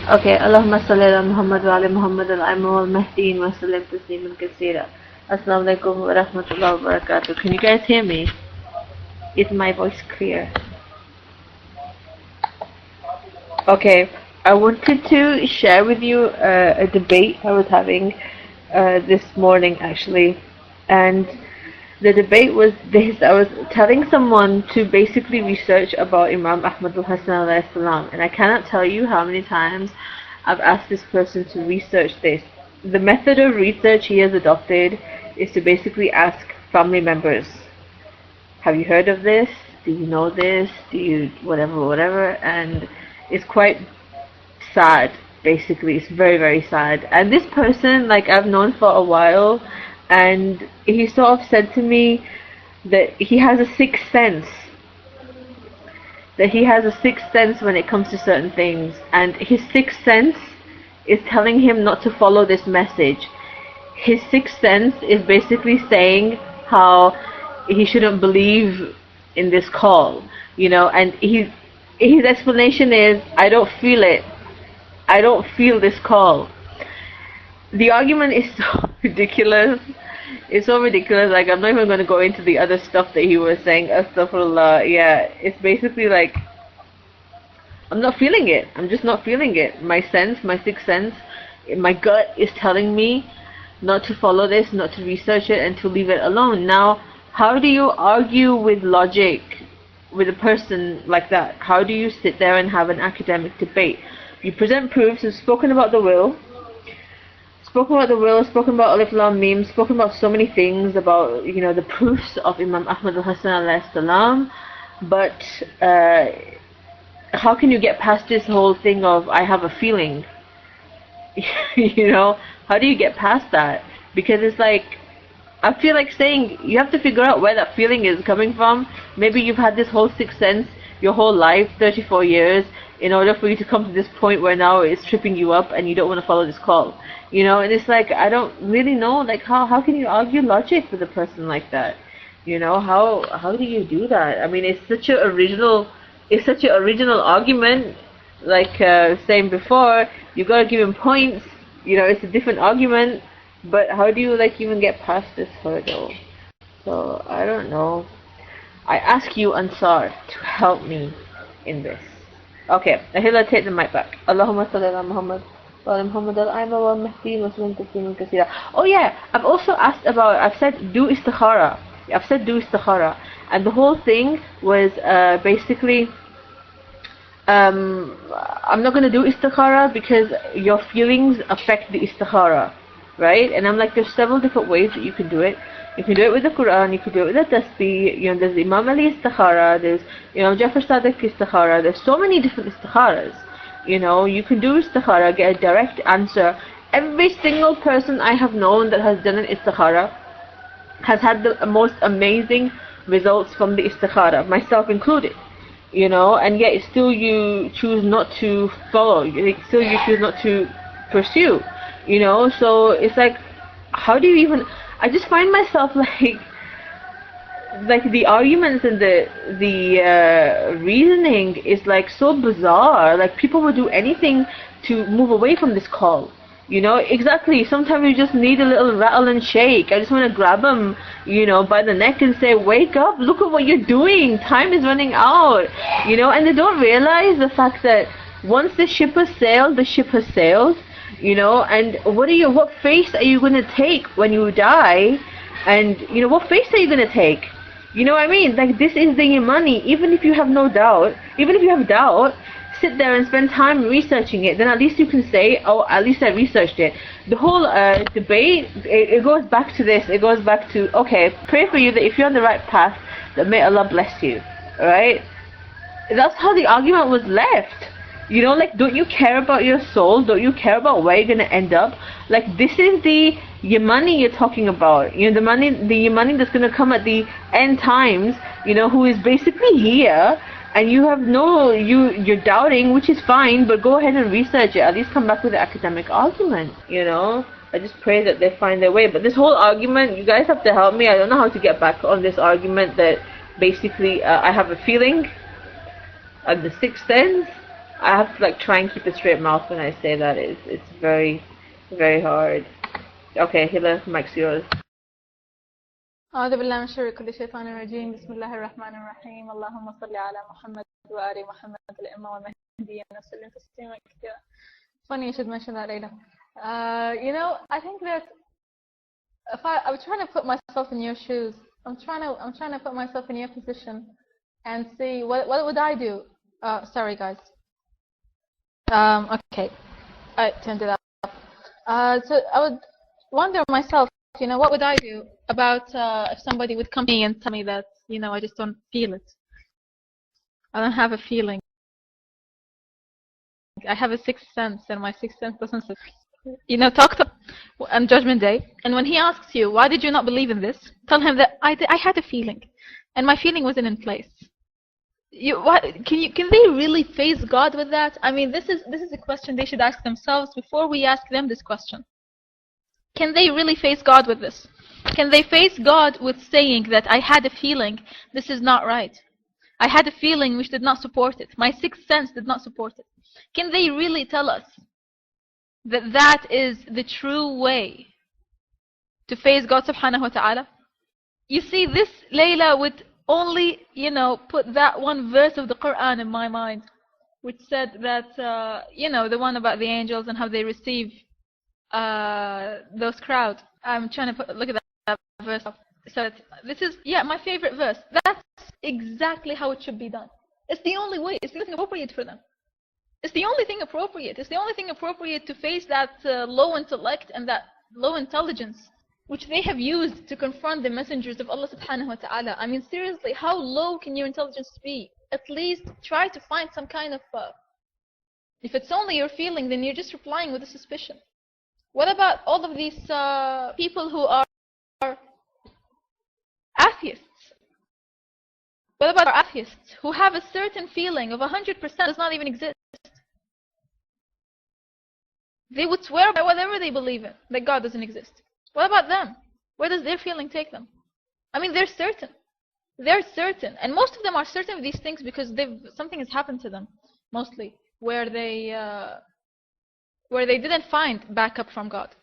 Okay, Allahumma salli ala Muhammad wa ala Muhammad al-Aima wal Mahdeen wa sallim tasliman kaseera. Assalamu alaikum wa rahmatullahi wa barakatuh. Can you guys hear me? Is my voice clear? Okay, I wanted to share with you a debate I was having this morning actually, and the debate was this. I was telling someone to basically research about Imam Ahmad al-Hasan alayhi salam, and I cannot tell you how many times I've asked this person to research this. The method of research he has adopted is to basically ask family members, have you heard of this? Do you know this? Do you whatever, whatever? And it's quite sad, basically. It's very, very sad. And this person, like, I've known for a while, and he sort of said to me that he has a sixth sense. That he has a sixth sense when it comes to certain things. And his sixth sense is telling him not to follow this message. His sixth sense is basically saying how he shouldn't believe in this call, you know, and his explanation is, I don't feel it. I don't feel this call. The argument is so ridiculous. It's so ridiculous. Like, I'm not even going to go into the other stuff that he was saying. Astaghfirullah. Yeah, it's basically like, I'm not feeling it. I'm just not feeling it. My sense, my sixth sense, my gut is telling me not to follow this, not to research it, and to leave it alone. Now, how do you argue with logic with a person like that? How do you sit there and have an academic debate? You present proofs. You've spoken about the will, spoken about Alif Lam Mim, spoken about so many things, about, you know, the proofs of Imam Ahmad al-Hasan alayhi salam, but how can you get past this whole thing of, I have a feeling? You know, how do you get past that? Because it's like, I feel like saying, you have to figure out where that feeling is coming from. Maybe you've had this whole sixth sense your whole life, 34 years, in order for you to come to this point where now it's tripping you up and you don't want to follow this call. You know, and it's like, I don't really know, like, how can you argue logic with a person like that? You know, how do you do that? I mean, it's such an original argument. Like saying before, you gotta give him points. You know, it's a different argument. But how do you, like, even get past this hurdle? So, I don't know. I ask you, Ansar, to help me in this. Okay, Ahila, take the mic back. Allahumma salli ala Muhammad wa ala Muhammad al-Aima wal Mahdi wa sallim tasliman kaseera. Oh yeah, I've said do istikhara. And the whole thing was basically, I'm not going to do istikhara because your feelings affect the istikhara. Right? And I'm like, there's several different ways that you can do it. You can do it with the Quran, you can do it with the Tasbih, you know, there's Imam Ali Istikhara, there's, you know, Jafar Sadiq Istikhara, there's so many different Istikharas. You know, you can do Istikhara, get a direct answer. Every single person I have known that has done an Istikhara has had the most amazing results from the Istikhara, myself included. You know, and yet still you choose not to follow, still you choose not to pursue. You know, so it's like, how do you even, I just find myself like the arguments and the reasoning is like so bizarre. Like, people would do anything to move away from this call. You know, exactly. Sometimes you just need a little rattle and shake. I just want to grab them, you know, by the neck and say, wake up, look at what you're doing. Time is running out. You know, and they don't realize the fact that once the ship has sailed, the ship has sailed. You know, and what face are you going to take when you die? And, you know, what face are you going to take? You know what I mean? Like, this is the Yamani. Even if you have doubt, sit there and spend time researching it. Then at least you can say, oh, at least I researched it. The whole debate, it goes back to this. It goes back to, okay, pray for you that if you're on the right path, that may Allah bless you. Alright? That's how the argument was left. You know, like, don't you care about your soul? Don't you care about where you're gonna end up? Like, this is the Yamani you're talking about. You know, the Yamani that's gonna come at the end times, you know, who is basically here, and you have you're doubting, which is fine, but go ahead and research it. At least come back with an academic argument, you know? I just pray that they find their way. But this whole argument, you guys have to help me. I don't know how to get back on this argument that basically I have a feeling, the sixth sense, I have to like try and keep a straight mouth when I say that. It's very, very hard. Okay, Hila, mic's yours. أعوذ بالله من شر كل شيطان رجيم بسم الله الرحمن الرحيم اللهم صل على محمد وآل محمد الأئمة والمهديين وسلم تسليما كثيرا. Funny you should mention that, Layla. I think that if I'm trying to put myself in your shoes, I'm trying to put myself in your position and see what would I do. Sorry guys. Okay, I turned it up. So I would wonder myself, what would I do about if somebody would come to me and tell me that, I just don't feel it. I don't have a feeling. I have a sixth sense, and my sixth sense doesn't. Talk to on Judgment Day, and when he asks you, why did you not believe in this? Tell him that I had a feeling, and my feeling wasn't in place. Can they really face God with that? I mean, this is a question they should ask themselves before we ask them this question. Can they really face God with this? Can they face God with saying that I had a feeling this is not right? I had a feeling which did not support it. My sixth sense did not support it. Can they really tell us that that is the true way to face God subhanahu wa ta'ala? You see, this Layla would only, put that one verse of the Quran in my mind, which said that, the one about the angels and how they receive those crowds. I'm trying to look at that verse. So this is, my favorite verse. That's exactly how it should be done. It's the only way. It's the only thing appropriate for them. It's the only thing appropriate. It's the only thing appropriate to face that low intellect and that low intelligence which they have used to confront the messengers of Allah subhanahu wa ta'ala. I mean, seriously, how low can your intelligence be? At least try to find some kind of, if it's only your feeling, then you're just replying with a suspicion. What about all of these people who are atheists? What about our atheists who have a certain feeling of 100% does not even exist? They would swear by whatever they believe in, that God doesn't exist. What about them? Where does their feeling take them? I mean, they're certain. They're certain. And most of them are certain of these things because something has happened to them, mostly, where they didn't find backup from God.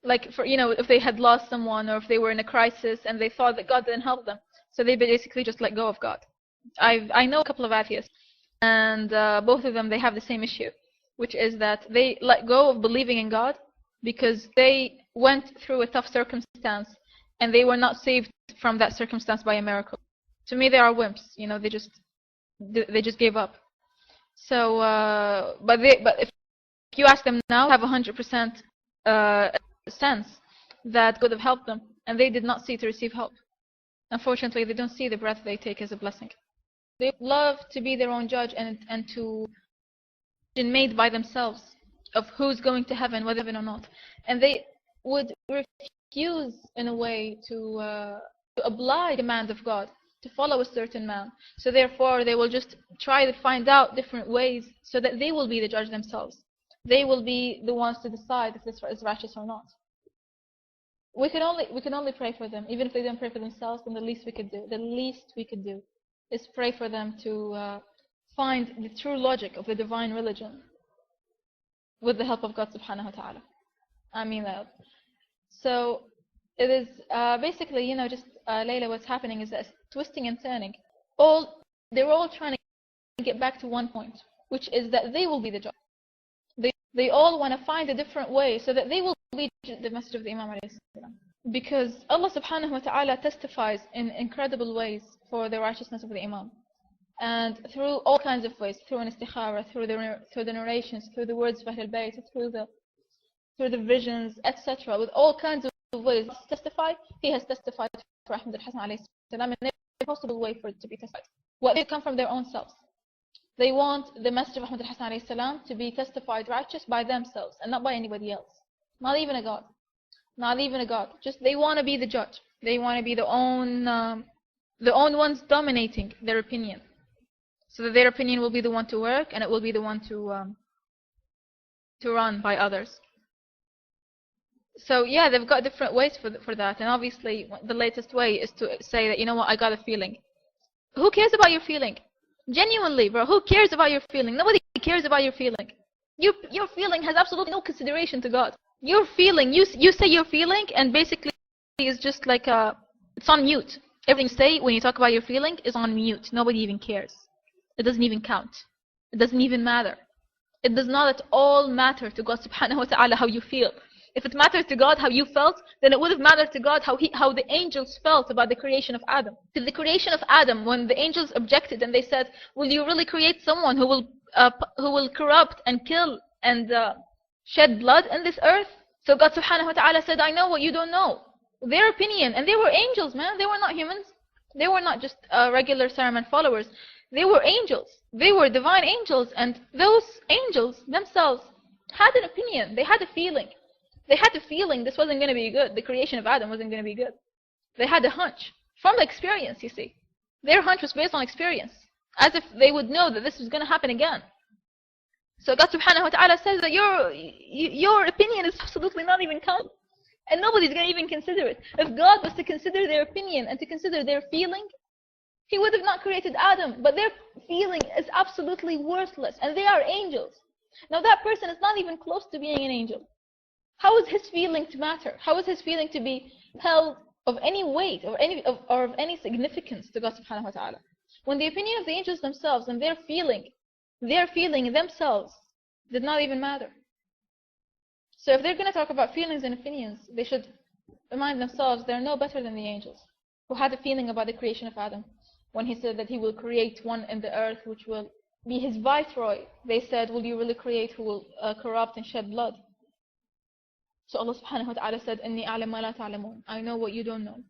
Like, if they had lost someone or if they were in a crisis and they thought that God didn't help them, so they basically just let go of God. I know a couple of atheists, and both of them, they have the same issue, which is that they let go of believing in God because they went through a tough circumstance and they were not saved from that circumstance by a miracle. To me, they are wimps. They just gave up. So, but if you ask them now, have 100% sense that God have helped them, and they did not see to receive help. Unfortunately, they don't see the breath they take as a blessing. They love to be their own judge and to be made by themselves of who's going to heaven, whether or not. And they would refuse, in a way, to oblige the command of God, to follow a certain man. So therefore, they will just try to find out different ways so that they will be the judge themselves. They will be the ones to decide if this is righteous or not. We can only pray for them. Even if they don't pray for themselves, then the least we could do is pray for them to find the true logic of the divine religion with the help of God subhanahu wa ta'ala. I mean that. So it is basically, just Layla, what's happening is that twisting and turning. They're all trying to get back to one point, which is that they will be the judge. They all want to find a different way so that they will lead the message of the Imam alayhi salam. Because Allah subhanahu wa ta'ala testifies in incredible ways for the righteousness of the Imam. And through all kinds of ways, through an istikhara, through the narrations, through the words of Ahlul Bayt, through the visions, etc. With all kinds of ways to testify, he has testified for Ahmad al-Hasan alayhi salam in every possible way for it to be testified. What they come from their own selves. They want the message of Ahmad al-Hasan alayhi salam to be testified righteous by themselves and not by anybody else. Not even a God. Not even a God. Just they want to be the judge. They want to be the own ones dominating their opinion. So that their opinion will be the one to work and it will be the one to run by others. So yeah, they've got different ways for that. And obviously the latest way is to say that, I got a feeling. Who cares about your feeling? Genuinely, bro, who cares about your feeling? Nobody cares about your feeling. Your feeling has absolutely no consideration to God. Your feeling, you say your feeling, and basically it's just like it's on mute. Everything you say when you talk about your feeling is on mute. Nobody even cares. It doesn't even count. It doesn't even matter. It does not at all matter to God subhanahu wa ta'ala how you feel. If it mattered to God how you felt, then it would have mattered to God how the angels felt about the creation of Adam. To the creation of Adam, when the angels objected and they said, will you really create someone who will corrupt and kill and shed blood in this earth? So God subhanahu wa ta'ala said, I know what you don't know. Their opinion, and they were angels, man. They were not humans. They were not just regular Saruman followers. They were angels. They were divine angels, and those angels themselves had an opinion. They had a feeling. They had a feeling this wasn't going to be good. The creation of Adam wasn't going to be good. They had a hunch from experience, you see. Their hunch was based on experience, as if they would know that this was going to happen again. So God subhanahu wa ta'ala says that your opinion is absolutely not even counted. And nobody's going to even consider it. If God was to consider their opinion and to consider their feeling, He would have not created Adam. But their feeling is absolutely worthless. And they are angels. Now that person is not even close to being an angel. How is his feeling to matter? How is his feeling to be held of any weight or of any significance to God subhanahu wa ta'ala? When the opinion of the angels themselves and their feeling themselves did not even matter. So if they're going to talk about feelings and opinions, they should remind themselves they're no better than the angels, who had a feeling about the creation of Adam. When he said that he will create one in the earth which will be his viceroy, they said, will you really create who will corrupt and shed blood? So Allah subhanahu wa ta'ala said, إِنِّي أَعْلَمُ مَا لَا تَعْلَمُونَ, I know what you don't know.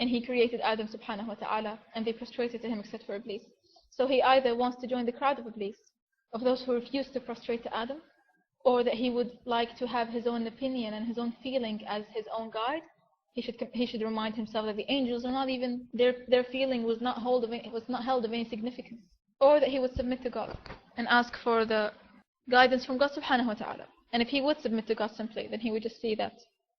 And He created Adam subhanahu wa ta'ala, and they prostrated to him except for Iblis. So he either wants to join the crowd of Iblis, of those who refuse to prostrate to Adam, or that he would like to have his own opinion and his own feeling as his own guide. He should remind himself that the angels are not even, their feeling was not held of any significance. Or that he would submit to God and ask for the guidance from God subhanahu wa ta'ala. And if he would submit to God simply, then he would just see that